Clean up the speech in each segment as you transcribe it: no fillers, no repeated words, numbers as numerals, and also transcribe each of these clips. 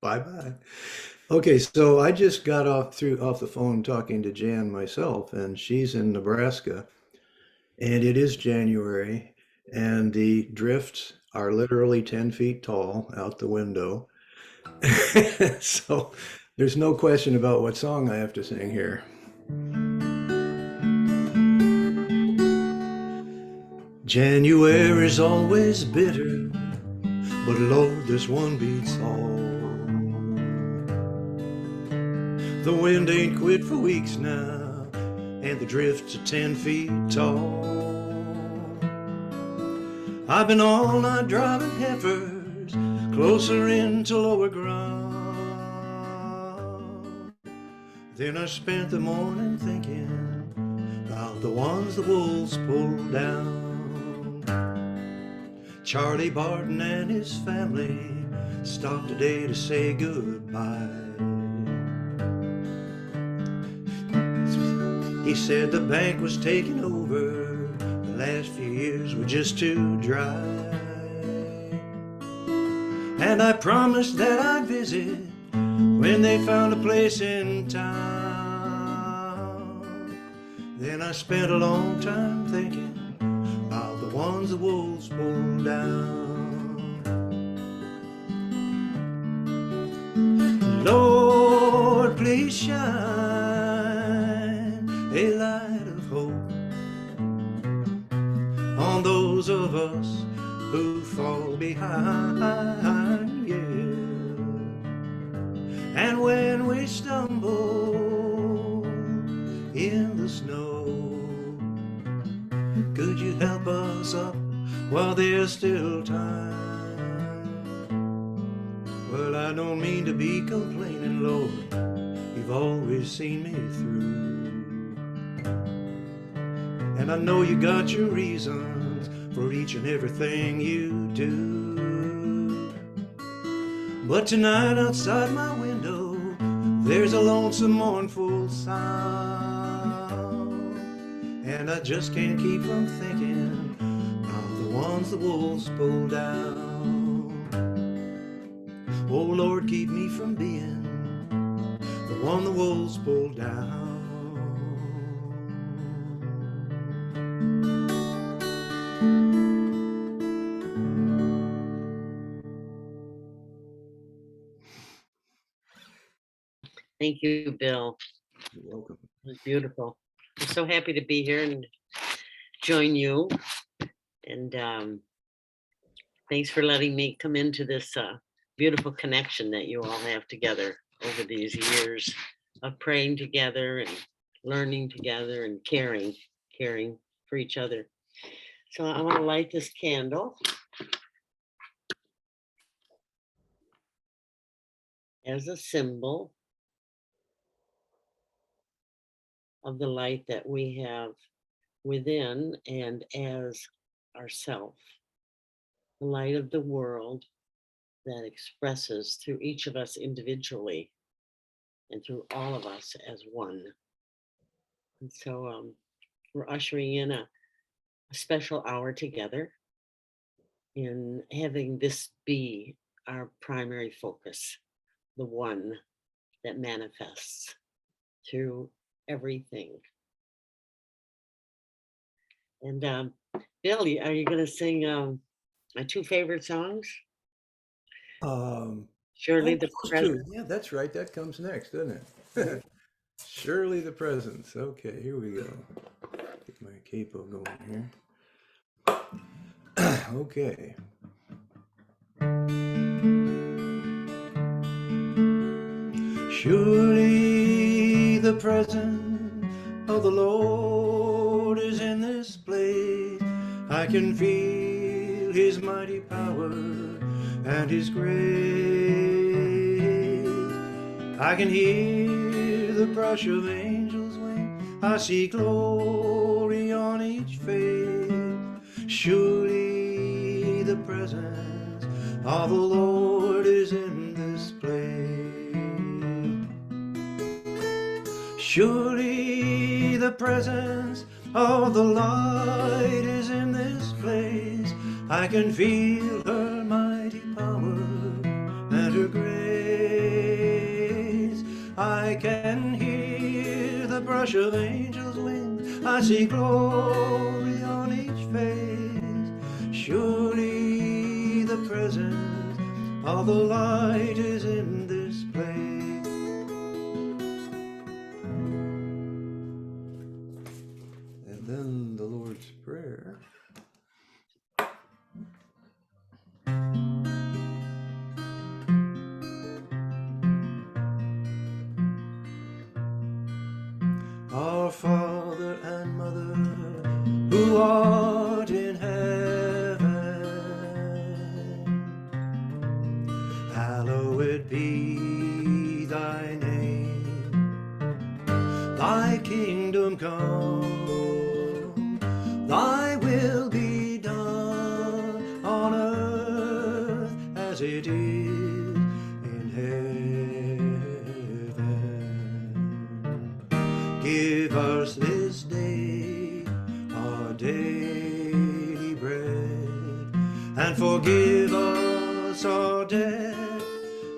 Bye-bye. Okay, so I just got off the phone talking to Jan myself, and she's in Nebraska, and it is January, and the drifts are literally 10 feet tall out the window. So there's no question about what song I have to sing here. January's always bitter, but Lord, this one beats all. The wind ain't quit for weeks now, and the drifts are 10 feet tall. I've been all night driving heifers closer into lower ground. Then I spent the morning thinking about the ones the wolves pulled down. Charlie Barton and his family stopped today to say goodbye. He said the bank was taking over, the last few years were just too dry. And I promised that I'd visit when they found a place in town. Then I spent a long time thinking about the ones the wolves pulled down. Lord, please shine a light of hope on those of us who fall behind, yeah. And when we stumble in the snow, could you help us up while there's still time? Well, I don't mean to be complaining, Lord, you've always seen me through. And I know you got your reasons for each and everything you do. But tonight outside my window, there's a lonesome, mournful sound. And I just can't keep from thinking of the ones the wolves pulled down. Oh Lord, keep me from being the one the wolves pulled down. Thank you, Bill. You're welcome. It was beautiful. I'm so happy to be here and join you. And thanks for letting me come into this beautiful connection that you all have together over these years of praying together and learning together and caring for each other. So I want to light this candle as a symbol of the light that we have within and as ourself, the light of the world that expresses through each of us individually and through all of us as one. And so we're ushering in a special hour together in having this be our primary focus, the one that manifests through everything. And Bill, are you going to sing my two favorite songs? Surely the Presence. Yeah, that's right. That comes next, doesn't it? Surely the Presence. Okay, here we go. Get my capo going here. Okay. Surely the presence of the Lord is in this place. I can feel his mighty power and his grace. I can hear the brush of angels' wings. I see glory on each face. Surely the presence of the Lord is in this place. Surely the presence of the light is in this place. I can feel her mighty power and her I can hear the brush of angels' wings. I see glory on each face. Surely the presence of the light is in this place. And then the Lord's Prayer. Our Father and Mother, who art in heaven, hallowed be thy name. Thy kingdom come, thy will be done on earth as it is in heaven. Give us this day our daily bread, and forgive us our debt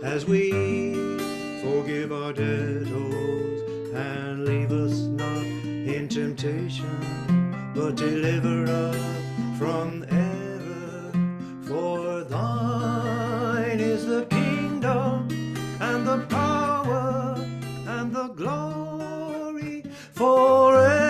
as we forgive our debtors, and leave us not in temptation, but deliver us from error. For thine is the kingdom and the power and the glory forever.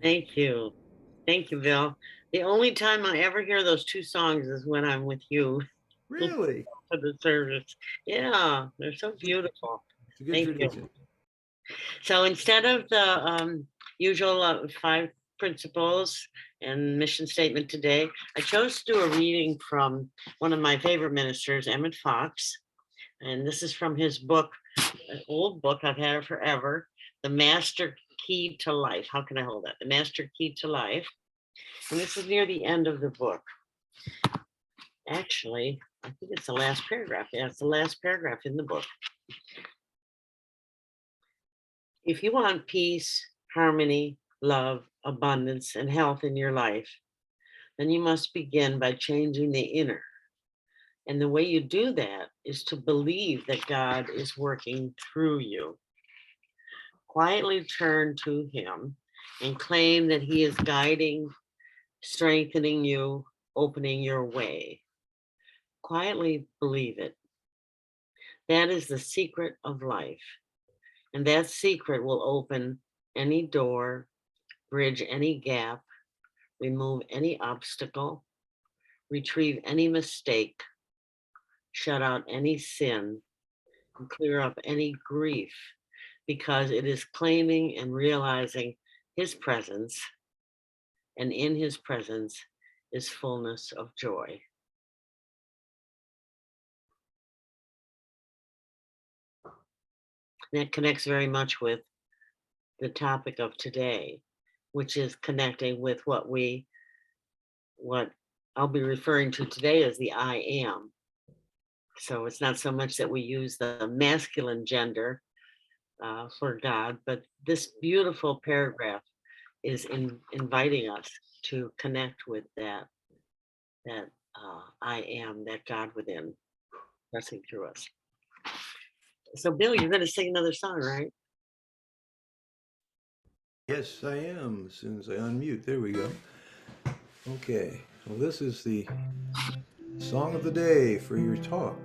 Thank you. Thank you, Bill. The only time I ever hear those two songs is when I'm with you Really? for the service. Yeah, they're so beautiful. It's a good Thank tradition. you. So instead of the usual 5 principles and mission statement today, I chose to do a reading from one of my favorite ministers, Emmett Fox. And this is from his book, an old book, I've had it forever, The Master Key to Life. How can I hold that? The Master Key to Life. And this is near the end of the book. Actually, I think it's the last paragraph. Yeah, it's the last paragraph in the book. If you want peace, harmony, love, abundance, and health in your life, then you must begin by changing the inner. And the way you do that is to believe that God is working through you. Quietly turn to Him and claim that He is guiding, strengthening you, opening your way. Quietly believe it. That is the secret of life. And that secret will open any door, bridge any gap, remove any obstacle, retrieve any mistake, shut out any sin, and clear up any grief, because it is claiming and realizing His presence, and in His presence is fullness of joy. That connects very much with the topic of today, which is connecting with what I'll be referring to today as the I am. So it's not so much that we use the masculine gender for God, but this beautiful paragraph is inviting us to connect with that I am, that God within, pressing through us. So Bill, you're going to sing another song, right? Yes, I am. As soon as I unmute, there we go. Okay, well, this is the song of the day for your talk.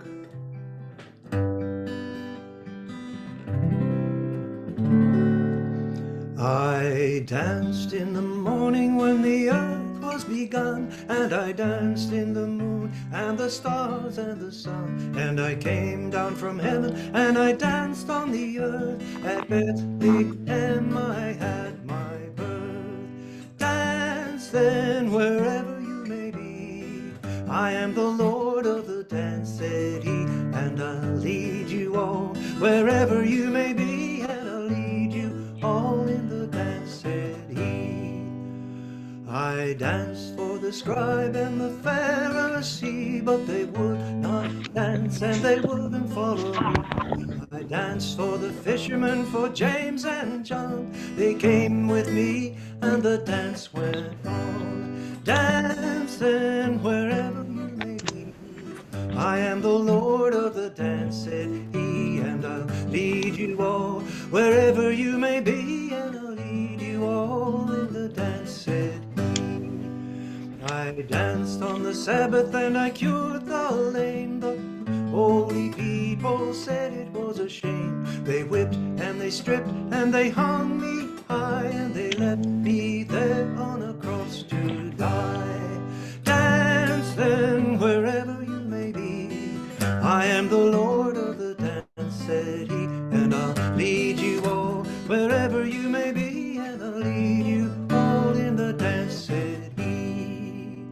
I danced in the morning when the earth was begun, and I danced in the moon and the stars and the sun, and I came down from heaven and I danced on the earth. At Bethlehem I had my birth. Dance then wherever you may be, I am the Lord of the dance, said He, and I'll lead you all wherever you may be, and I'll lead you all in the dance, said He. I danced for the scribe and the Pharisee, but they would not dance and they wouldn't follow me. I danced for the fishermen, for James and John. They came with me and the dance went on. Dancing wherever you may be. I am the Lord of the dance, said he, and I'll lead you all wherever you may be, and I'll lead you all in the dance, said he. I danced on the Sabbath and I cured the lame. The holy people said it was a shame. They whipped and they stripped and they hung me high, and they left me there on a cross to die. Dancing wherever you may be, I am the Lord of the dance, said he, and I'll lead you all wherever you may be, and I'll lead you all in the dance, said he.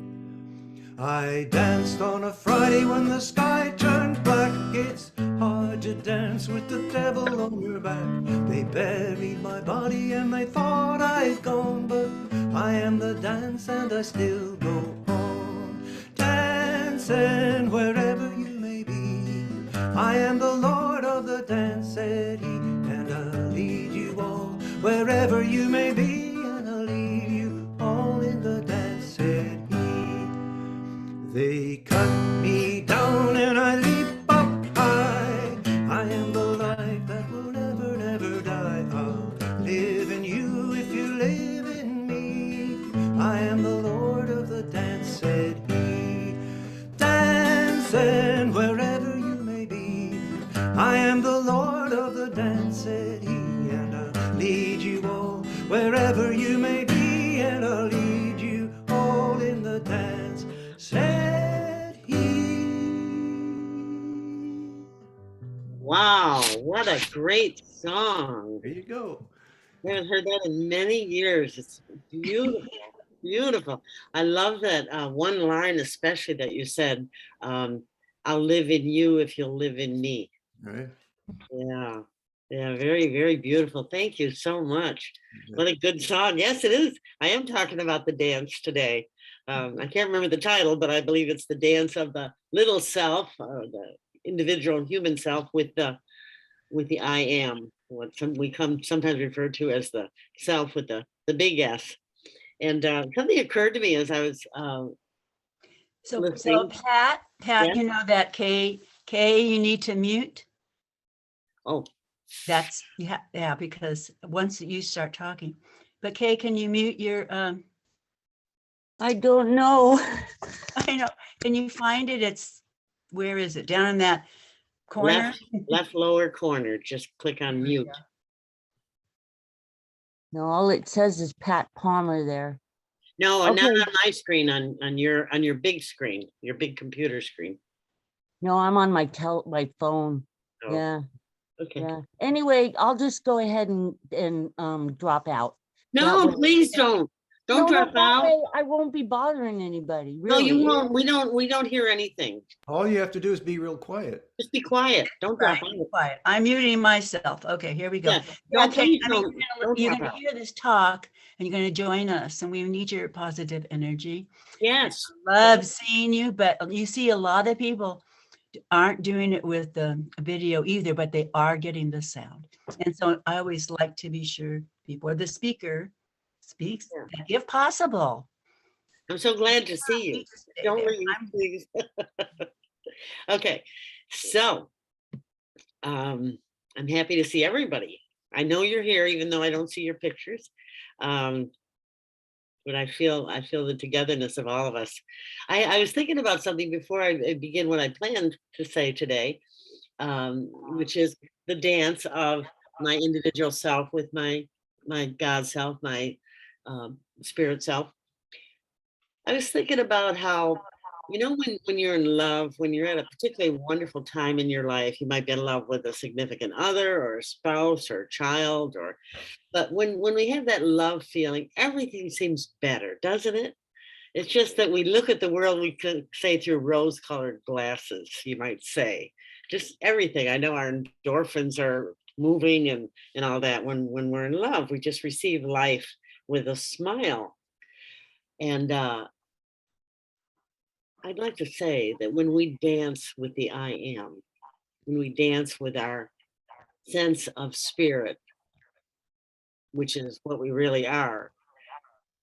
I danced on a Friday when the sky turned black. It's hard to dance with the devil on your back. They buried my body and they thought I'd gone, but I am the dance and I still go on. Dancing wherever you may be, I am the Lord of the dance, said he, and I'll lead you all wherever you may be, and I'll lead you all in the dance, said he. They cut me down and I leap up high. I am the life that will never, never die. I'll live in you if you live in me. I am the Lord of the dance, said he. Dancing wherever you may be, I am the Lord of the dance, said he, and I'll lead you all wherever you may be, and I'll lead you all in the dance, said he. Wow, what a great song. There you go. I haven't heard that in many years. It's beautiful, beautiful. I love that one line, especially that you said, I'll live in you if you'll live in me. Right. Yeah, yeah, very, very beautiful. Thank you so much. What a good song. Yes, it is. I am talking about the dance today. I can't remember the title, but I believe it's the dance of the little self, or the individual human self with the I am, what we sometimes refer to as the self with the big S. And something occurred to me as I was So listening. Pat, Yeah. you know that K, you need to mute. Oh, That's, yeah, because once you start talking, but Kay, can you mute your, I don't know. I know, can you find it? It's, where is it? Down in that corner? left lower corner. Just click on mute. No, all it says is Pat Palmer there. No, Okay. not on my screen, on your big screen, your big computer screen. No, I'm on my phone. Oh, Yeah, okay. yeah. Anyway, I'll just go ahead and drop out. No, way- please don't. Don't No, drop that out. way I won't be bothering anybody. No, Really. you won't. We don't hear anything. All you have to do is be real quiet. Just be quiet. Don't drop Right, out. quiet. I'm muting myself. Okay, here we go. Yeah. Yeah, No, Kay, please I mean, don't you're drop gonna out. hear this talk and you're gonna join us, and we need your positive energy. Yes. Love seeing you, but you see a lot of people aren't doing it with the video either, but they are getting the sound. And so I always like to be sure before the speaker speaks, that if possible. I'm so glad to see you. stay Don't there. leave, please. Okay, so I'm happy to see everybody. I know you're here, even though I don't see your pictures. But I feel the togetherness of all of us. I was thinking about something before I begin what I planned to say today, which is the dance of my individual self with my God self, my spirit self. I was thinking about how, you know, when you're in love, when you're at a particularly wonderful time in your life, you might be in love with a significant other or a spouse or a child, but when we have that love feeling, everything seems better, doesn't it? It's just that we look at the world, we could say through rose-colored glasses, you might say. Just everything. I know our endorphins are moving and all that. When we're in love, we just receive life with a smile. And I'd like to say that when we dance with the I am, when we dance with our sense of spirit, which is what we really are,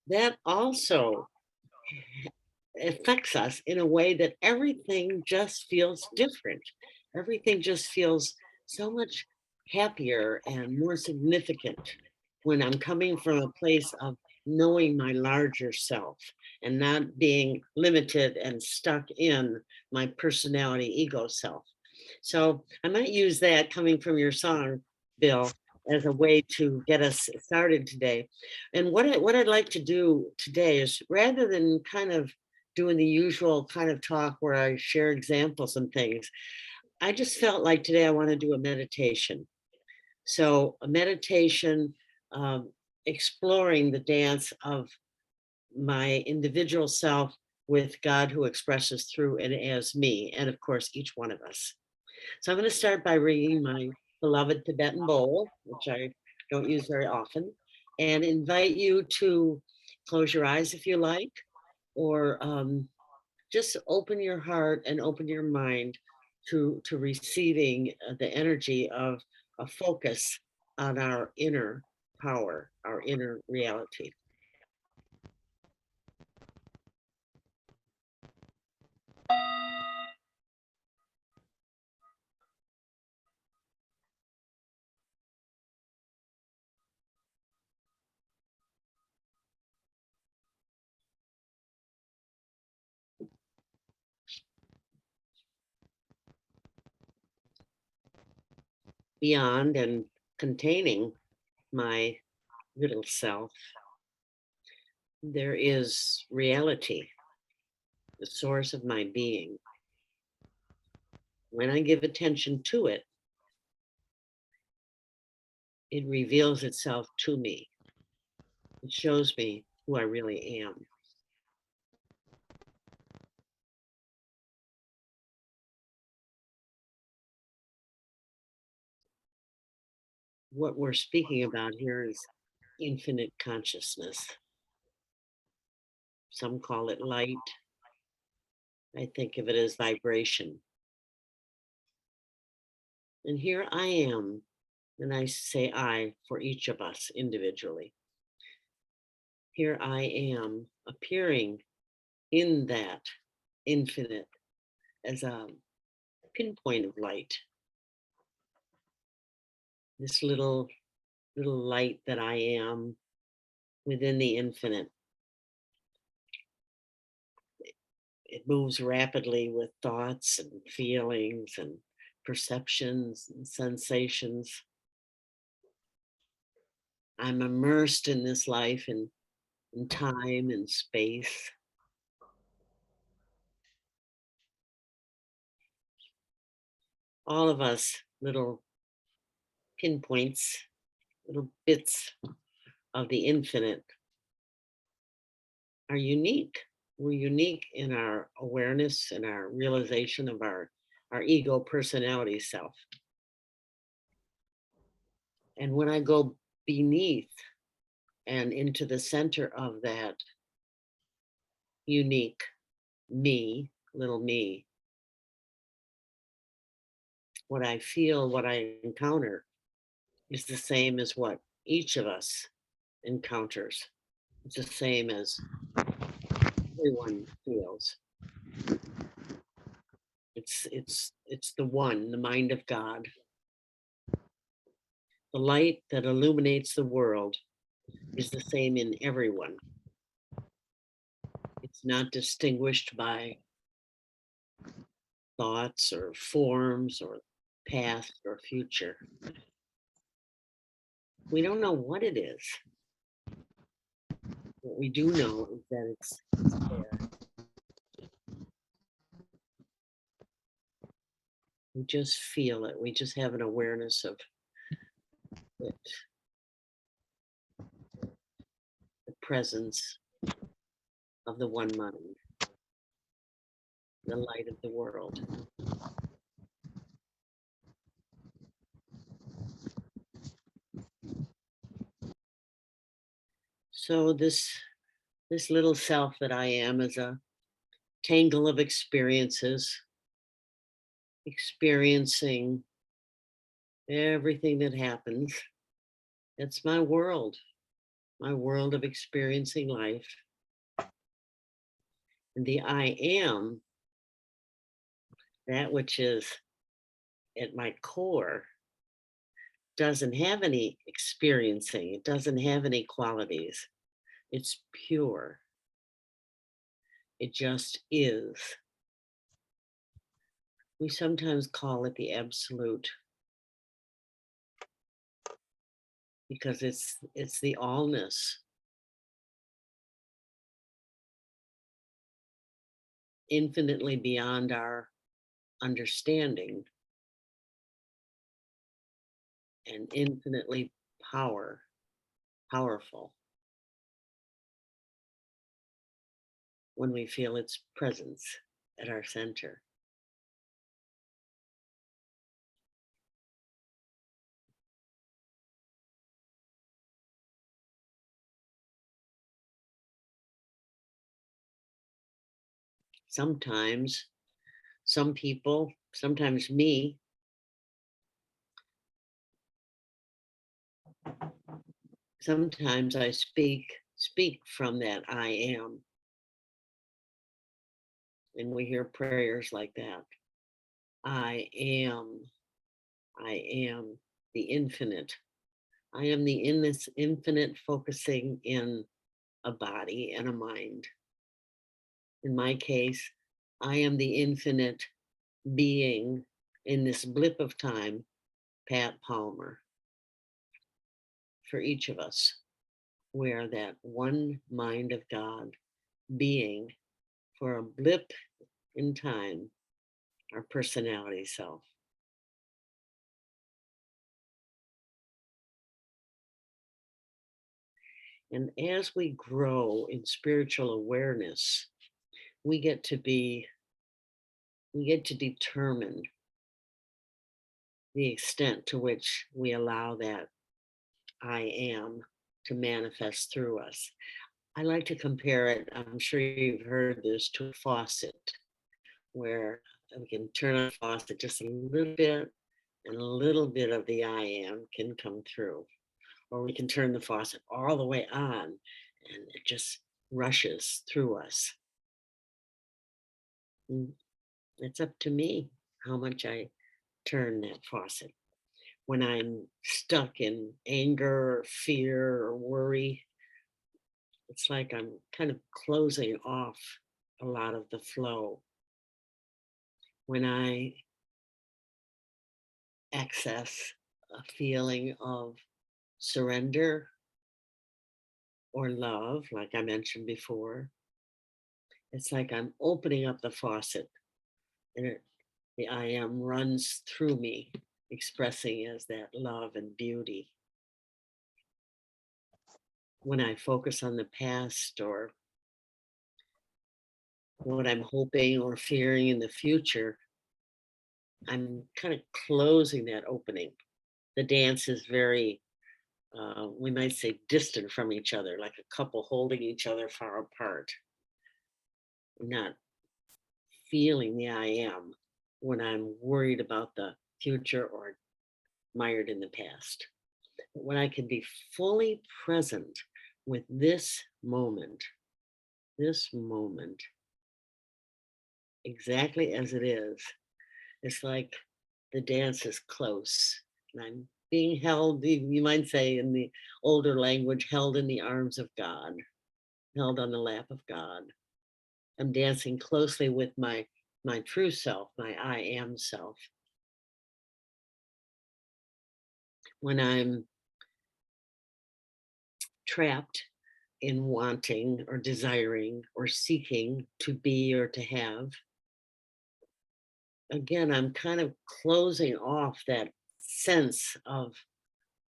that also affects us in a way that everything just feels different. Everything just feels so much happier and more significant when I'm coming from a place of knowing my larger self and not being limited and stuck in my personality ego self. So I might use that coming from your song, Bill, as a way to get us started today. And what I'd like to do today is, rather than kind of doing the usual kind of talk where I share examples and things, I just felt like today I want to do a meditation. So a meditation, exploring the dance of my individual self with God who expresses through and as me, and of course, each one of us. So I'm going to start by ringing my beloved Tibetan bowl, which I don't use very often, and invite you to close your eyes if you like, or just open your heart and open your mind to receiving the energy of a focus on our inner power, our inner reality. Beyond and containing my little self, there is reality, the source of my being. When I give attention to it, it reveals itself to me. It shows me who I really am. What we're speaking about here is infinite consciousness. Some call it light. I think of it as vibration. And here I am, and I say I for each of us individually. Here I am appearing in that infinite as a pinpoint of light. This little light that I am within the infinite. It moves rapidly with thoughts and feelings and perceptions and sensations. I'm immersed in this life in time and space. All of us little pinpoints, little bits of the infinite are unique. We're unique in our awareness and our realization of our ego personality self. And when I go beneath and into the center of that unique me, little me, what I feel, what I encounter is the same as what each of us encounters. It's the same as everyone feels. It's the one, the mind of God. The light that illuminates the world is the same in everyone. It's not distinguished by thoughts or forms or past or future. We don't know what it is. What we do know is that it's there. We just feel it. We just have an awareness of it. The presence of the one mind, the light of the world. So this little self that I am is a tangle of experiences, experiencing everything that happens. That's my world of experiencing life. And the I am, that which is at my core, doesn't have any experiencing. It doesn't have any qualities. It's pure. It just is. We sometimes call it the absolute because it's the allness. Infinitely beyond our understanding and infinitely powerful when we feel its presence at our center. Sometimes, some people, sometimes me, sometimes I speak from that I am. And we hear prayers like that. I am the infinite. I am the in this infinite focusing in a body and a mind. In my case, I am the infinite being in this blip of time, Pat Palmer. For each of us, we are that one mind of God being for a blip in time, our personality self. And as we grow in spiritual awareness, we get to determine the extent to which we allow that I am to manifest through us. I like to compare it, I'm sure you've heard this, to a faucet, where we can turn on the faucet just a little bit, and a little bit of the I am can come through. Or we can turn the faucet all the way on, and it just rushes through us. It's up to me how much I turn that faucet. When I'm stuck in anger or fear or worry, it's like I'm kind of closing off a lot of the flow. When I access a feeling of surrender or love, like I mentioned before, it's like I'm opening up the faucet and the I am runs through me, expressing as that love and beauty. When I focus on the past or what I'm hoping or fearing in the future, I'm kind of closing that opening. The dance is very, we might say, distant from each other, like a couple holding each other far apart. I'm not feeling the I am when I'm worried about the future or mired in the past. But when I can be fully present with this moment, exactly as it is, it's like the dance is close and I'm being held, you might say in the older language, held in the arms of God, held on the lap of God. I'm dancing closely with my true self, my I am self. When I'm trapped in wanting or desiring or seeking to be or to have, again, I'm kind of closing off that sense of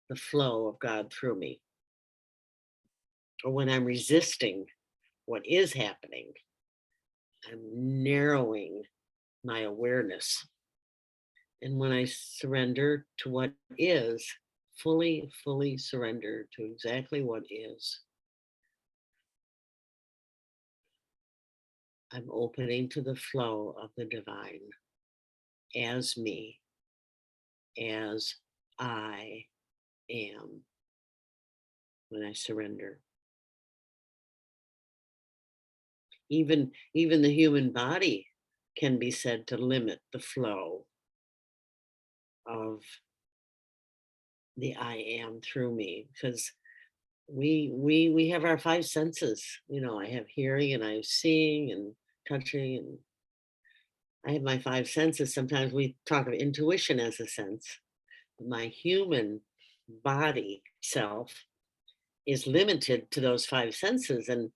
the flow of God through me. Or when I'm resisting what is happening, I'm narrowing my awareness. And when I surrender to what is, fully surrender to exactly what is, I'm opening to the flow of the divine as me, as I am when I surrender. Even the human body can be said to limit the flow of the I am through me, because we have our five senses. You know, I have hearing and I have seeing and touching, and I have my five senses. Sometimes we talk of intuition as a sense. My human body self is limited to those five senses, and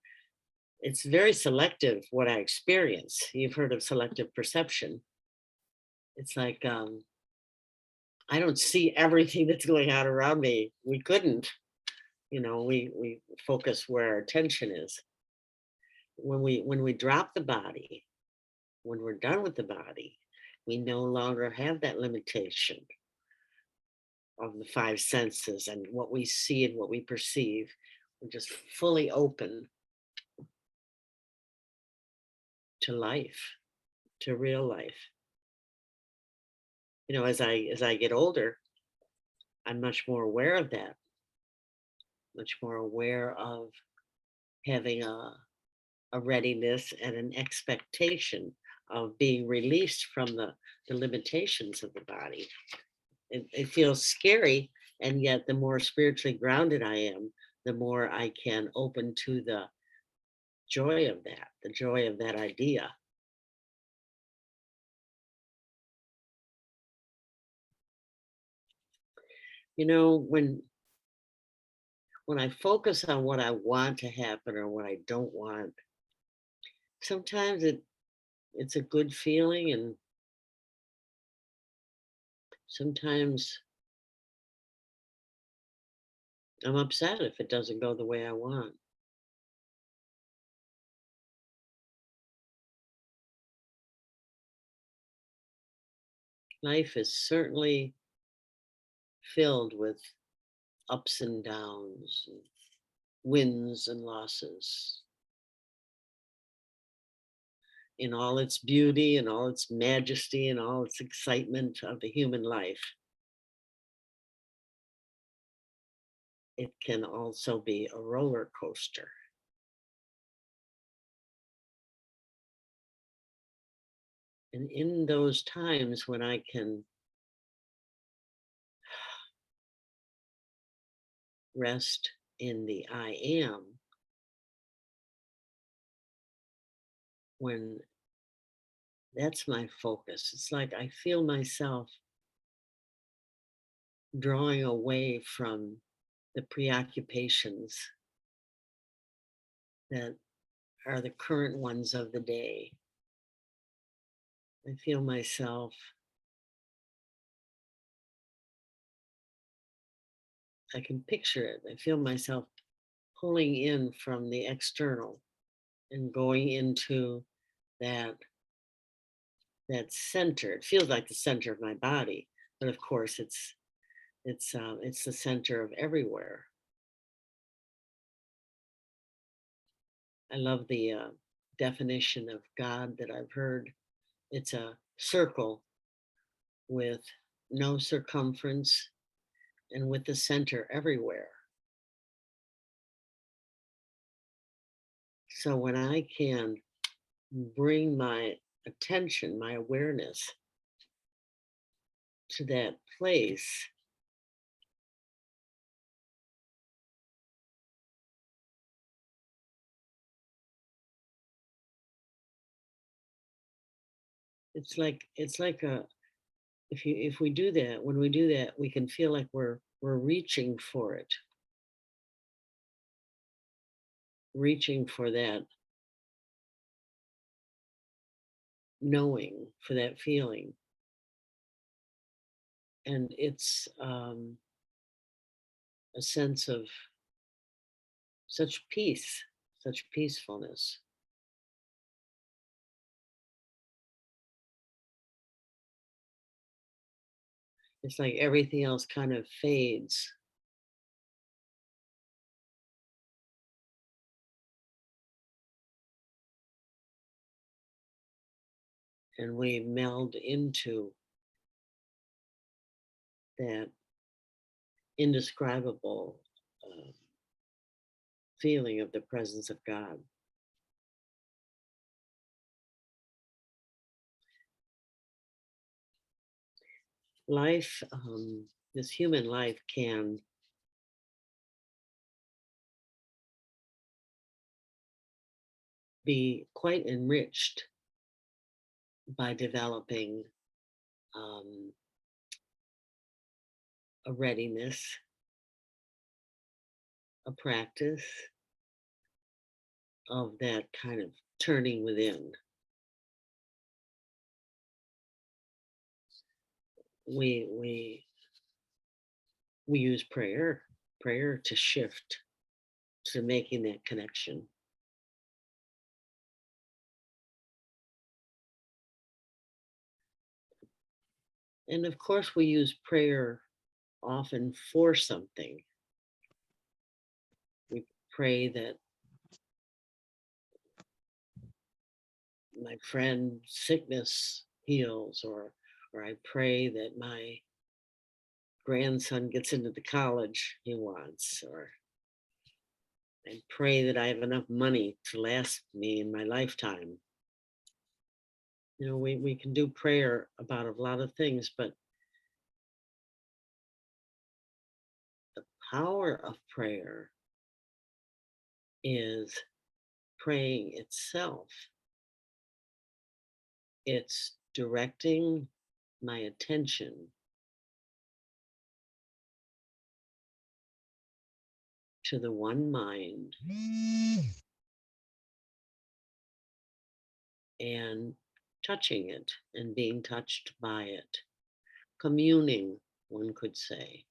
it's very selective what I experience. You've heard of selective perception. It's like I don't see everything that's going on around me. We couldn't, you know, we focus where our attention is. When we drop the body, when we're done with the body, we no longer have that limitation of the five senses and what we see and what we perceive. We're just fully open to life, to real life. You know, as I get older, I'm much more aware of that, much more aware of having a readiness and an expectation of being released from the limitations of the body. It feels scary, and yet the more spiritually grounded I am, the more I can open to the joy of that, the joy of that idea. You know, when I focus on what I want to happen or what I don't want, sometimes it's a good feeling, and sometimes I'm upset if it doesn't go the way I want. Life is certainly filled with ups and downs, and wins and losses. In all its beauty and all its majesty and all its excitement of the human life, it can also be a roller coaster. And in those times when I can rest in the I am, when that's my focus, it's like I feel myself drawing away from the preoccupations that are the current ones of the day. I feel myself, I can picture it. I feel myself pulling in from the external and going into that that center. It feels like the center of my body, but of course it's the center of everywhere. I love the definition of God that I've heard. It's a circle with no circumference and with the center everywhere. So when I can bring my attention, my awareness to that place, it's like a if we do that, when we do that, we can feel like we're reaching for it, reaching for that knowing, for that feeling. And it's a sense of such peace, such peacefulness. It's like everything else kind of fades. and we meld into that indescribable feeling of the presence of God. Life, this human life can be quite enriched by developing a readiness, a practice of that kind of turning within. We use prayer to shift to making that connection. And of course, we use prayer often for something. We pray that my friend's sickness heals, or I pray that my grandson gets into the college he wants, or I pray that I have enough money to last me in my lifetime. You know, we can do prayer about a lot of things, but the power of prayer is praying itself. It's directing my attention to the one mind and touching it and being touched by it, communing, one could say.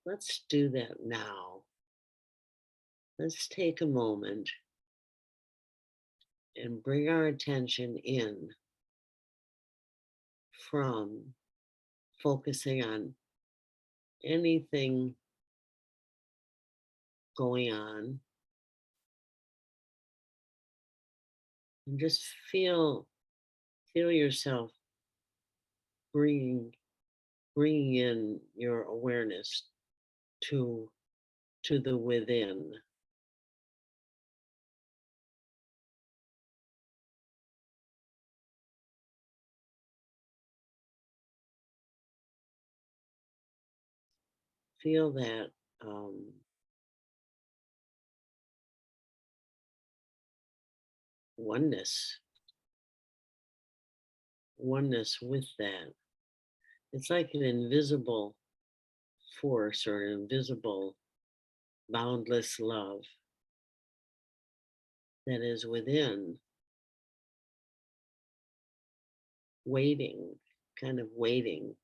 Let's do that now. Let's take a moment and bring our attention in from focusing on anything going on, and just feel yourself bringing in your awareness to the within. Feel that oneness with that. It's like an invisible force or an invisible boundless love that is within, waiting, kind of waiting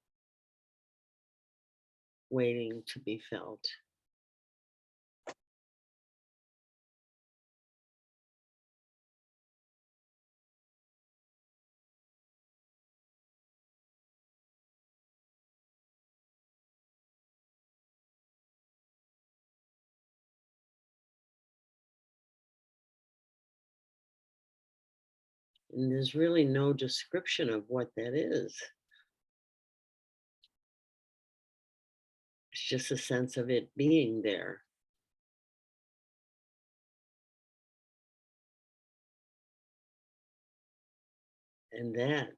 to be felt. And there's really no description of what that is. It's just a sense of it being there. And that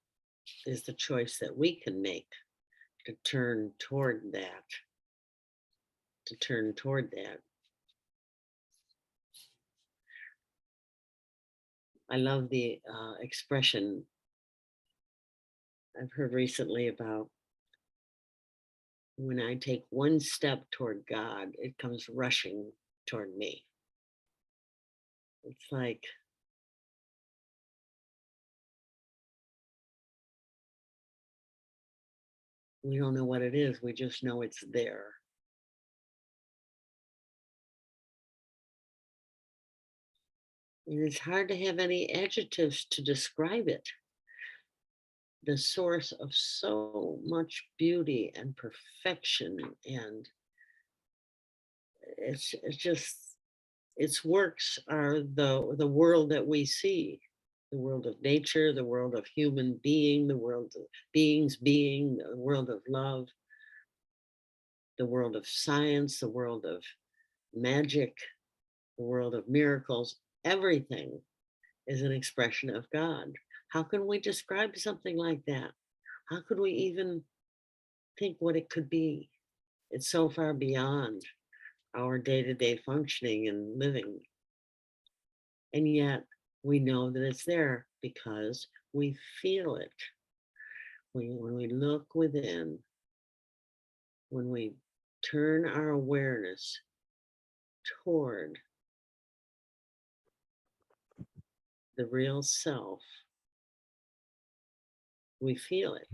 is the choice that we can make, to turn toward that. I love the expression I've heard recently about, when I take one step toward God, it comes rushing toward me. It's like we don't know what it is, we just know it's there. And it's hard to have any adjectives to describe it. The source of so much beauty and perfection, and it's just, its works are the world that we see, the world of nature, the world of human being, the world of beings being, the world of love, the world of science, the world of magic, the world of miracles. Everything is an expression of God. How can we describe something like that? How could we even think what it could be? It's so far beyond our day-to-day functioning and living. And yet we know that it's there because we feel it. When we look within, when we turn our awareness toward the real self, we feel it.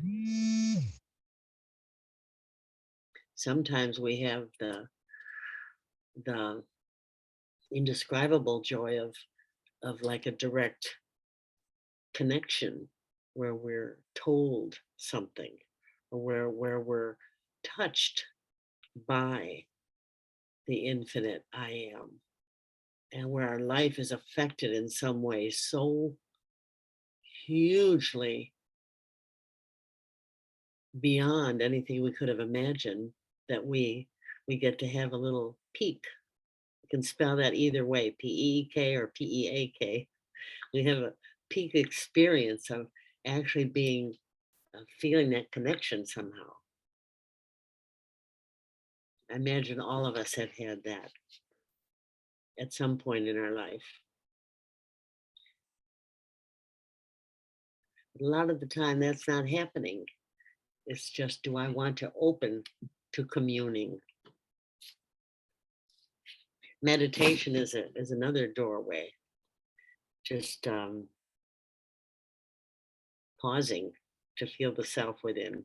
Sometimes we have the indescribable joy of like a direct connection where we're told something, or where we're touched by the infinite I am, and where our life is affected in some way so hugely beyond anything we could have imagined that we get to have a little peek. You can spell that either way, P-E-E-K or P-E-A-K. We have a peak experience of actually being feeling that connection somehow. I imagine all of us have had that at some point in our life. But a lot of the time that's not happening. It's just, do I want to open to communing? Meditation is another doorway. Just pausing to feel the self within.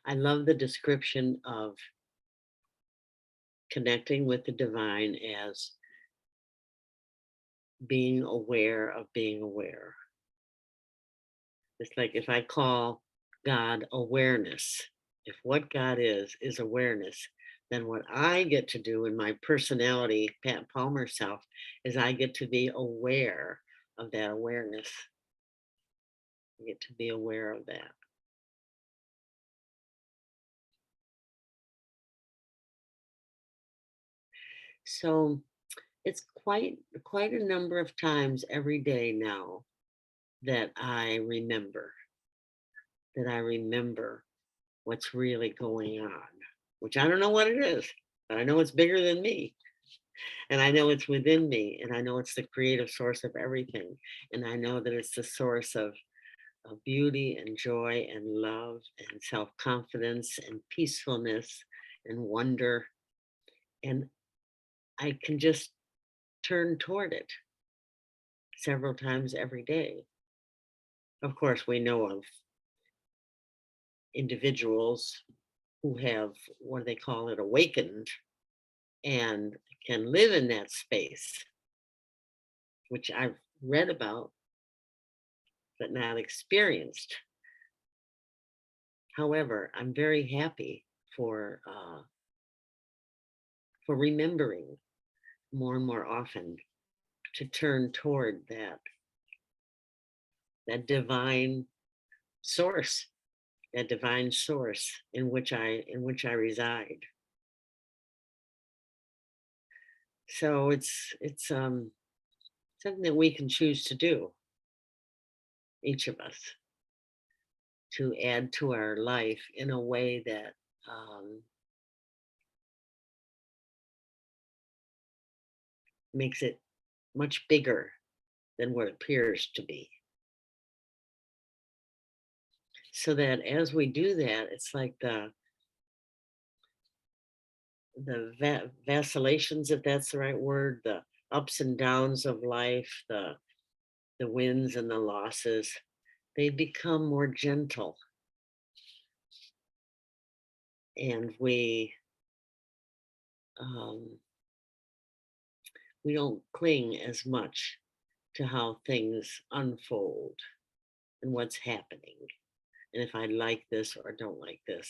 I love the description of connecting with the divine as being aware of being aware. It's like if I call God awareness, if what God is awareness, then what I get to do in my personality, Pat Palmer self, is I get to be aware of that awareness. I get to be aware of that. So it's quite a number of times every day now that I remember what's really going on, which I don't know what it is, but I know it's bigger than me. And I know it's within me, and I know it's the creative source of everything. And I know that it's the source of beauty and joy and love and self-confidence and peacefulness and wonder. And I can just turn toward it several times every day. Of course, we know of individuals who have, what do they call it, awakened and can live in that space, which I've read about but not experienced. However, I'm very happy for remembering more and more often to turn toward that divine source, in which I reside. So it's something that we can choose to do, each of us, to add to our life in a way that makes it much bigger than what it appears to be. So that as we do that, it's like the vacillations, if that's the right word, the ups and downs of life, the wins and the losses, they become more gentle. And we don't cling as much to how things unfold and what's happening. and if I like this or don't like this.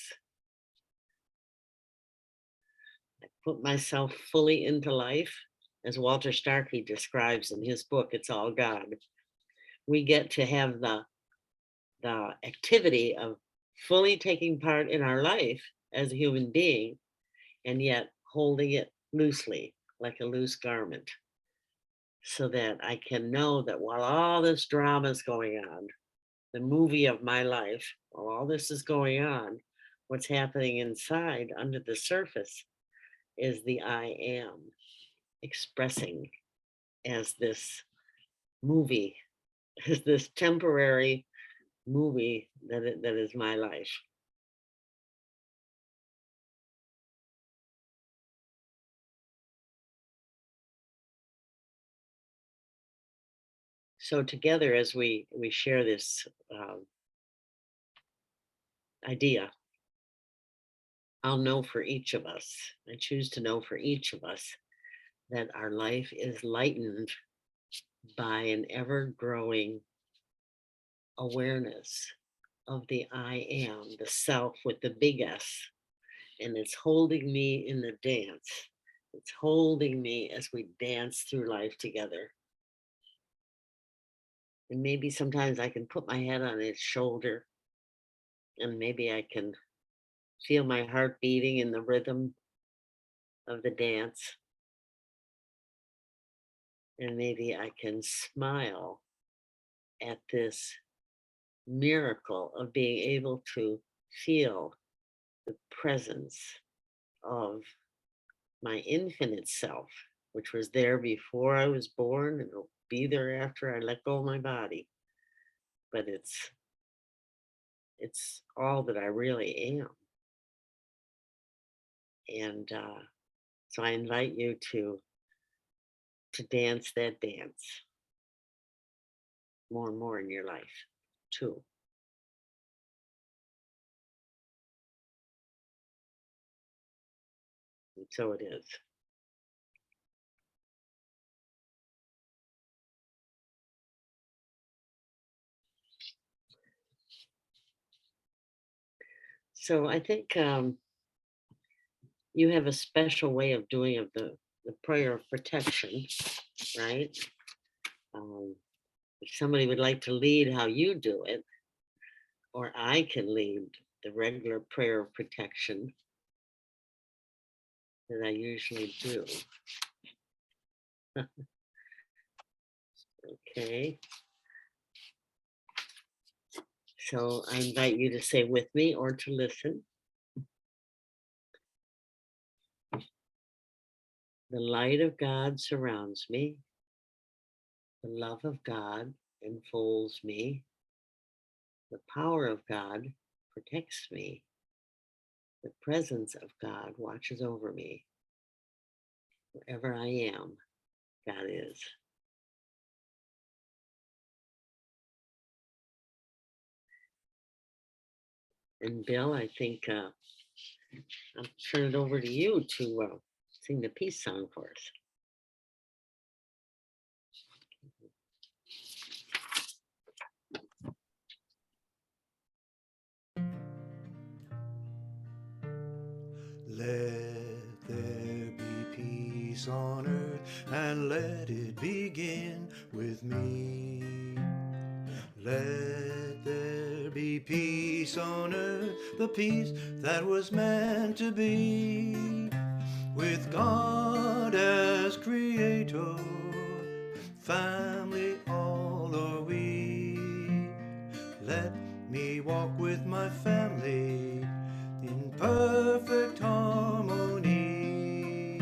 I put myself fully into life, as Walter Starkey describes in his book, It's All God. We get to have the activity of fully taking part in our life as a human being, and yet holding it loosely, like a loose garment, so that I can know that while all this drama is going on, the movie of my life, while all this is going on, what's happening inside under the surface is the I am expressing as this movie, as this temporary movie that is my life. So together, as we share this idea, I'll know for each of us, I choose to know for each of us, that our life is lightened by an ever-growing awareness of the I am, the self with the big S, and it's holding me in the dance. It's holding me as we dance through life together. And maybe sometimes I can put my head on its shoulder, and maybe I can feel my heart beating in the rhythm of the dance. And maybe I can smile at this miracle of being able to feel the presence of my infinite self, which was there before I was born and will be there after I let go of my body. But it's all that I really am. And so I invite you to dance that dance more and more in your life too. And so it is. So I think you have a special way of doing of the prayer of protection, right? If somebody would like to lead how you do it, or I can lead the regular prayer of protection that I usually do. Okay. So I invite you to say with me or to listen. The light of God surrounds me. The love of God enfolds me. The power of God protects me. The presence of God watches over me. Wherever I am, God is. And Bill, I think I'll turn it over to you to sing the peace song for us. Let there be peace on earth, and let it begin with me. Let there be peace on earth, the peace that was meant to be. With God as creator, family all are we. Let me walk with my family in perfect harmony.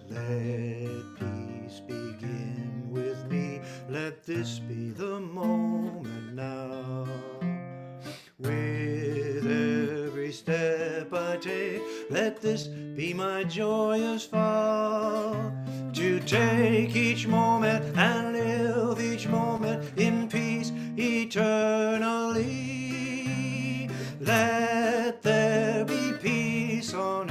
Let peace begin with me. Let this be the moment now. With every step I take, let this be my joyous vow, to take each moment and live each moment in peace eternally. Let there be peace on